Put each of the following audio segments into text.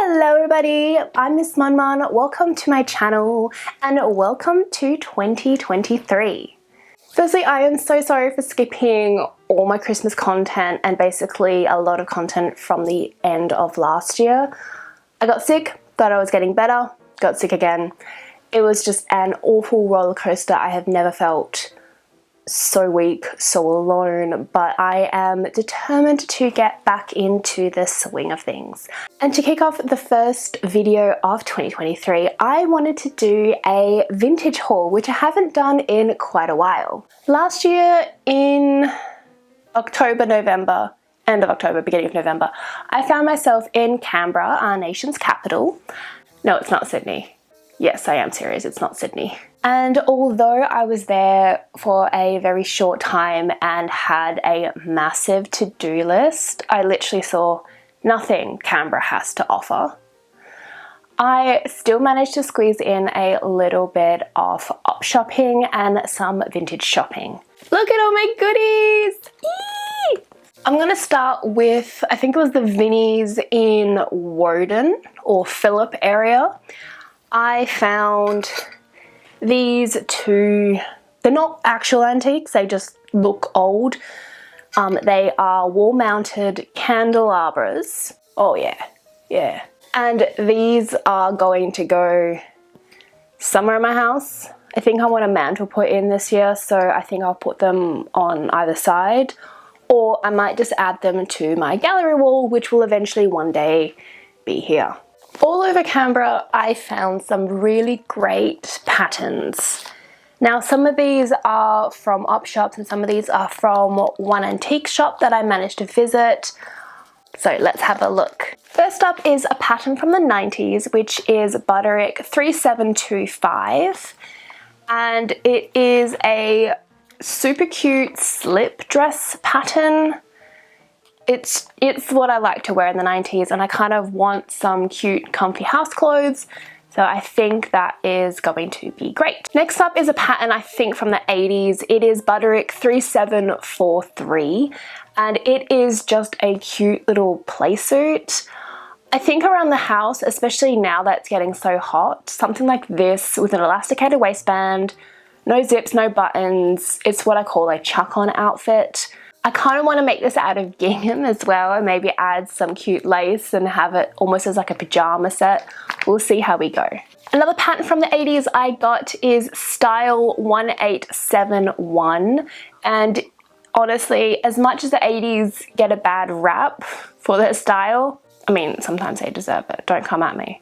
Hello everybody, I'm Miss MonMon. Welcome to my channel and welcome to 2023. Firstly, I am so sorry for skipping all my Christmas content and basically a lot of content from the end of last year. I got sick, thought I was getting better, got sick again. It was just an awful roller coaster. I have never felt so weak, so alone, but I am determined to get back into the swing of things. And to kick off the first video of 2023, I wanted to do a vintage haul, which I haven't done in quite a while. Last year in October, November, end of October, beginning of November, I found myself in Canberra, our nation's capital. No, it's not Sydney. Yes, I am serious, it's not Sydney. And although I was there for a very short time and had a massive to-do list, I literally saw nothing Canberra has to offer. I still managed to squeeze in a little bit of op shopping and some vintage shopping. Look at all my goodies! Eee! I'm gonna start with, I think it was the Vinnies in Woden or Phillip area. I found these two, they're not actual antiques, they just look old. They are wall-mounted candelabras. Oh yeah. And these are going to go somewhere in my house. I think I want a mantle put in this year, so I think I'll put them on either side. Or I might just add them to my gallery wall, which will eventually one day be here. All over Canberra, I found some really great patterns. Now, some of these are from op shops and some of these are from one antique shop that I managed to visit. So let's have a look. First up is a pattern from the 90s, which is Butterick 3725. And it is a super cute slip dress pattern. It's what I like to wear in the 90s, and I kind of want some cute comfy house clothes, so I think that is going to be great. Next up is a pattern I think from the 80s. It is Butterick 3743 and it is just a cute little playsuit. I think around the house, especially now that it's getting so hot, something like this with an elasticated waistband, no zips, no buttons. It's what I call a chuck-on outfit. I kind of want to make this out of gingham as well and maybe add some cute lace and have it almost as like a pajama set. We'll see how we go. Another pattern from the 80s I got is Style 1871, and honestly, as much as the 80s get a bad rap for their style, I mean, sometimes they deserve it, don't come at me.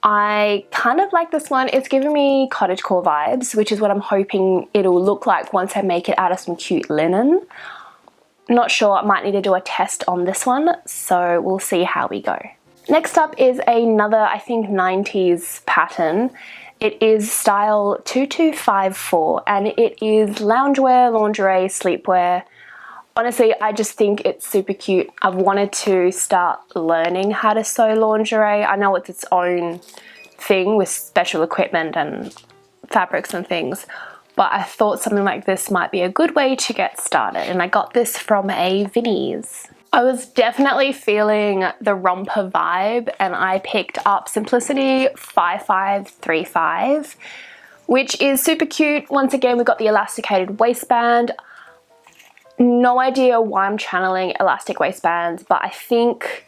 I kind of like this one. It's giving me cottagecore vibes, which is what I'm hoping it'll look like once I make it out of some cute linen. Not sure, I might need to do a test on this one, so we'll see how we go. Next up is another, I think, 90s pattern. It is Style 2254 and it is loungewear, lingerie, sleepwear. Honestly, I just think it's super cute. I've wanted to start learning how to sew lingerie. I know it's its own thing with special equipment and fabrics and things, but I thought something like this might be a good way to get started, and I got this from a Vinnies. I was definitely feeling the romper vibe and I picked up Simplicity 5535, which is super cute. Once again, we've got the elasticated waistband. No idea why I'm channeling elastic waistbands, but I think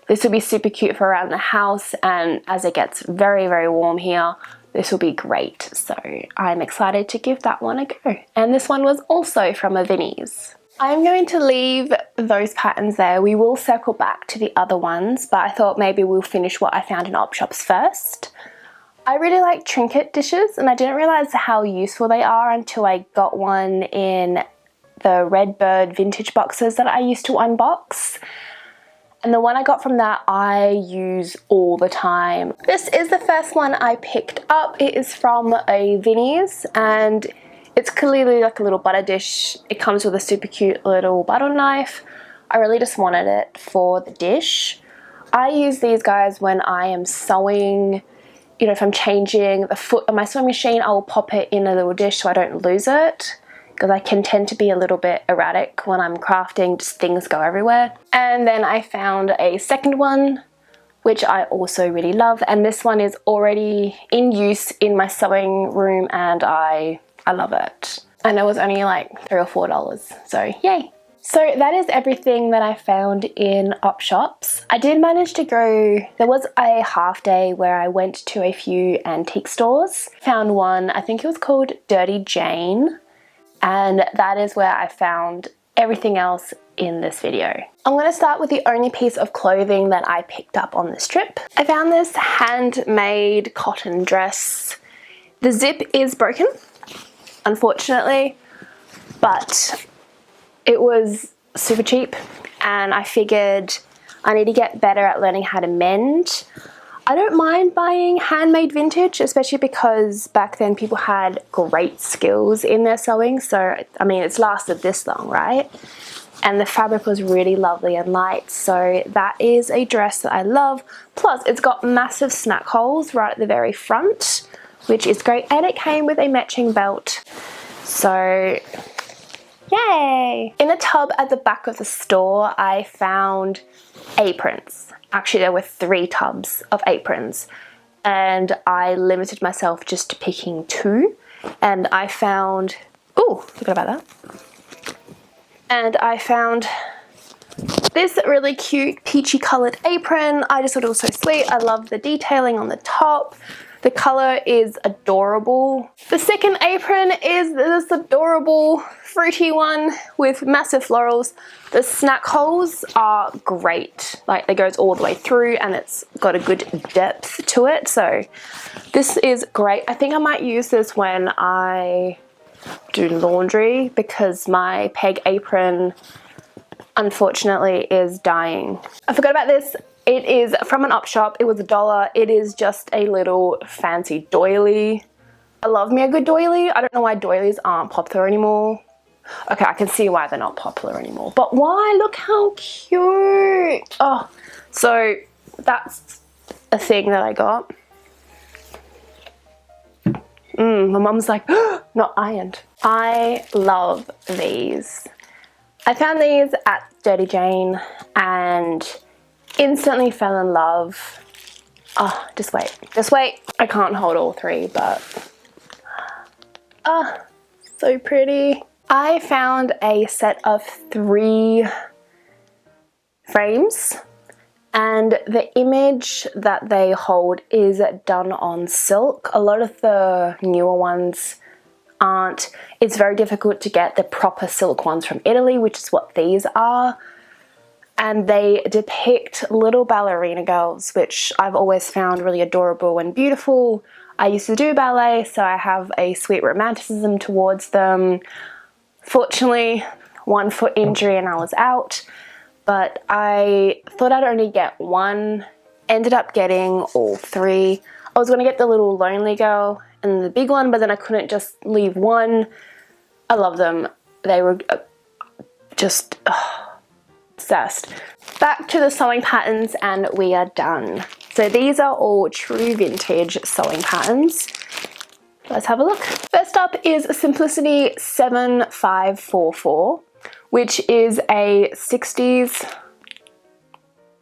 this will be super cute for around the house, and as it gets very, very warm here, this will be great. So I'm excited to give that one a go. And this one was also from a Vinnies. I'm going to leave those patterns there. We will circle back to the other ones, but I thought maybe we'll finish what I found in op shops first. I really like trinket dishes, and I didn't realize how useful they are until I got one in the Redbird vintage boxes that I used to unbox. And the one I got from that I use all the time. This is the first one I picked up. It is from a Vinnies and it's clearly like a little butter dish. It comes with a super cute little butter knife. I really just wanted it for the dish. I use these guys when I am sewing. You know, if I'm changing the foot on my sewing machine, I will pop it in a little dish so I don't lose it, because I can tend to be a little bit erratic when I'm crafting, just things go everywhere. And then I found a second one which I also really love. And this one is already in use in my sewing room and I love it. And it was only like $3 or $4, so yay. So that is everything that I found in op shops. I did manage to go, there was a half day where I went to a few antique stores. Found one, I think it was called Dirty Jane, and that is where I found everything else in this video. I'm going to start with the only piece of clothing that I picked up on this trip. I found this handmade cotton dress. The zip is broken, unfortunately, but it was super cheap and I figured I need to get better at learning how to mend. I don't mind buying handmade vintage, especially because back then people had great skills in their sewing. So, I mean, it's lasted this long, right? And the fabric was really lovely and light. So that is a dress that I love. Plus, it's got massive snack holes right at the very front, which is great. And it came with a matching belt. So yay! In a tub at the back of the store, I found aprons. Actually, there were 3 tubs of aprons and I limited myself just to picking 2. And I found, ooh, forgot about that. And I found this really cute peachy colored apron. I just thought it was so sweet. I love the detailing on the top. The color is adorable. The second apron is this adorable fruity one with massive florals. The snack holes are great. Like, it goes all the way through and it's got a good depth to it. So this is great. I think I might use this when I do laundry because my peg apron unfortunately is dying. I forgot about this. It is from an op shop. It was $1. It is just a little fancy doily. I love me a good doily. I don't know why doilies aren't popular anymore. Okay, I can see why they're not popular anymore. But why? Look how cute. Oh, so that's a thing that I got. My mum's like, not ironed. I love these. I found these at Dirty Jane and instantly fell in love. Oh, just wait. I can't hold all 3, but so pretty. I found a set of 3 frames and the image that they hold is done on silk. A lot of the newer ones aren't. It's very difficult to get the proper silk ones from Italy, which is what these are. And they depict little ballerina girls, which I've always found really adorable and beautiful. I used to do ballet, so I have a sweet romanticism towards them. Fortunately, 1 foot injury and I was out, but I thought I'd only get 1, ended up getting all 3. I was going to get the little lonely girl and the big one, but then I couldn't just leave 1. I love them. They were just obsessed. Back to the sewing patterns and we are done. So these are all true vintage sewing patterns. Let's have a look. First up is Simplicity 7544, which is a 60s,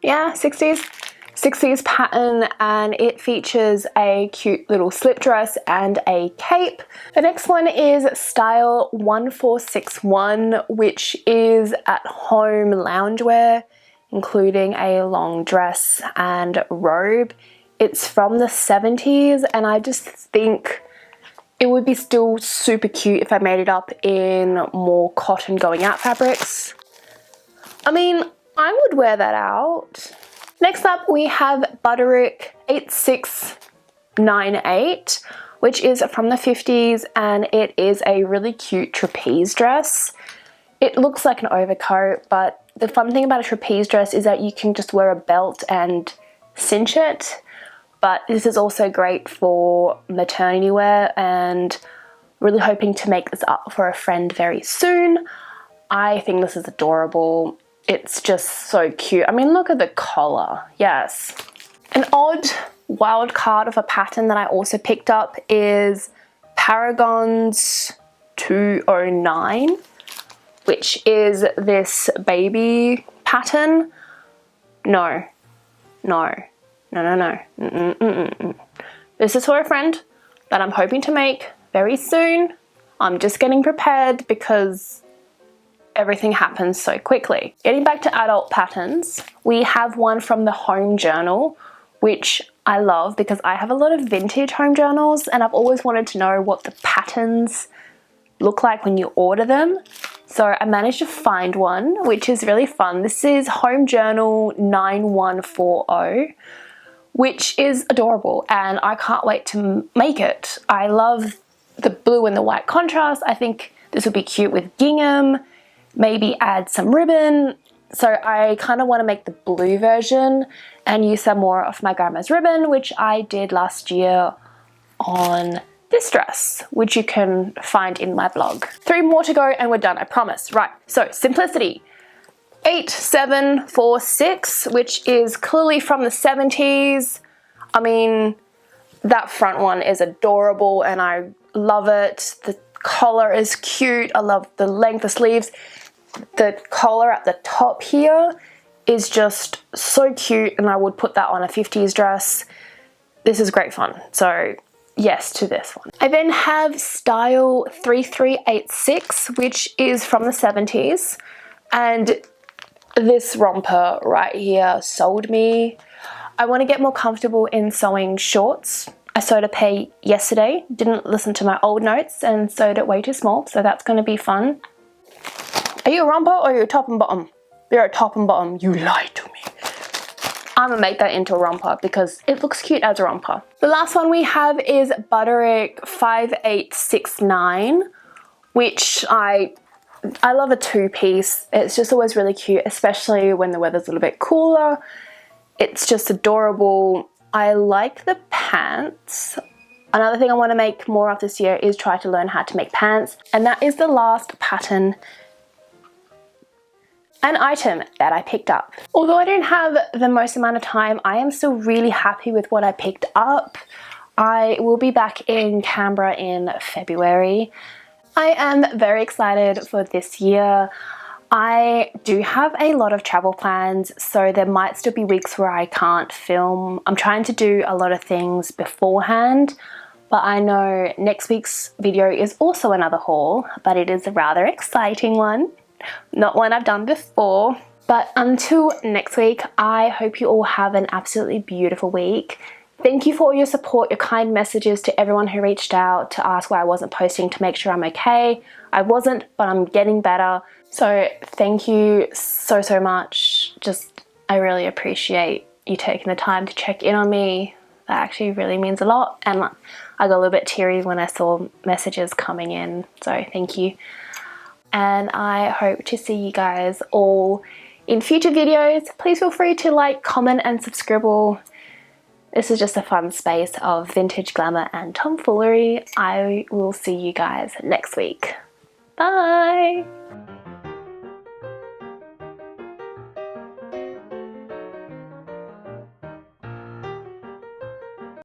yeah, 60s pattern, and it features a cute little slip dress and a cape. The next one is Style 1461, which is at home loungewear, including a long dress and robe. It's from the 70s and I just think it would be still super cute if I made it up in more cotton going out fabrics. I mean, I would wear that out. Next up we have Butterick 8698, which is from the 50s and it is a really cute trapeze dress. It looks like an overcoat, but the fun thing about a trapeze dress is that you can just wear a belt and cinch it. But this is also great for maternity wear and really hoping to make this up for a friend very soon. I think this is adorable. It's just so cute. I mean, look at the collar. Yes. An odd wild card of a pattern that I also picked up is Paragon's 209, which is this baby pattern. No. no. This is for a friend that I'm hoping to make very soon. I'm just getting prepared because everything happens so quickly. Getting back to adult patterns, we have one from the home journal, which I love because I have a lot of vintage home journals and I've always wanted to know what the patterns look like when you order them. So I managed to find one, which is really fun. This is Home Journal 9140, which is adorable and I can't wait to make it. I love the blue and the white contrast. I think this would be cute with gingham, maybe add some ribbon. So I kind of want to make the blue version and use some more of my grandma's ribbon, which I did last year on this dress, which you can find in my blog. 3 more to go and we're done, I promise. Right, so Simplicity 8746, which is clearly from the 70s. I mean, that front one is adorable and I love it. The collar is cute. I love the length of sleeves. The collar at the top here is just so cute and I would put that on a 50s dress. This is great fun. So yes to this one. I then have Style 3386, which is from the 70s. And this romper right here sold me. I want to get more comfortable in sewing shorts. I sewed a pair yesterday, didn't listen to my old notes and sewed it way too small, so that's going to be fun. Are you a romper or are you a top and bottom? You're a top and bottom, you lied to me. I'm gonna make that into a romper because it looks cute as a romper. The last one we have is Butterick 5869, which I love a 2-piece. It's just always really cute, especially when the weather's a little bit cooler. It's just adorable. I like the pants. Another thing I want to make more of this year is try to learn how to make pants. And that is the last pattern an item that I picked up. Although I don't have the most amount of time, I am still really happy with what I picked up. I will be back in Canberra in February. I am very excited for this year. I do have a lot of travel plans, so there might still be weeks where I can't film. I'm trying to do a lot of things beforehand, but I know next week's video is also another haul, but it is a rather exciting one. Not one I've done before. But until next week, I hope you all have an absolutely beautiful week. Thank you for all your support, your kind messages to everyone who reached out to ask why I wasn't posting to make sure I'm okay. I wasn't, but I'm getting better. So thank you so much. I really appreciate you taking the time to check in on me. That actually really means a lot. And I got a little bit teary when I saw messages coming in. So thank you. And I hope to see you guys all in future videos. Please feel free to like, comment and subscribe. This is just a fun space of vintage glamour and tomfoolery. I will see you guys next week. Bye!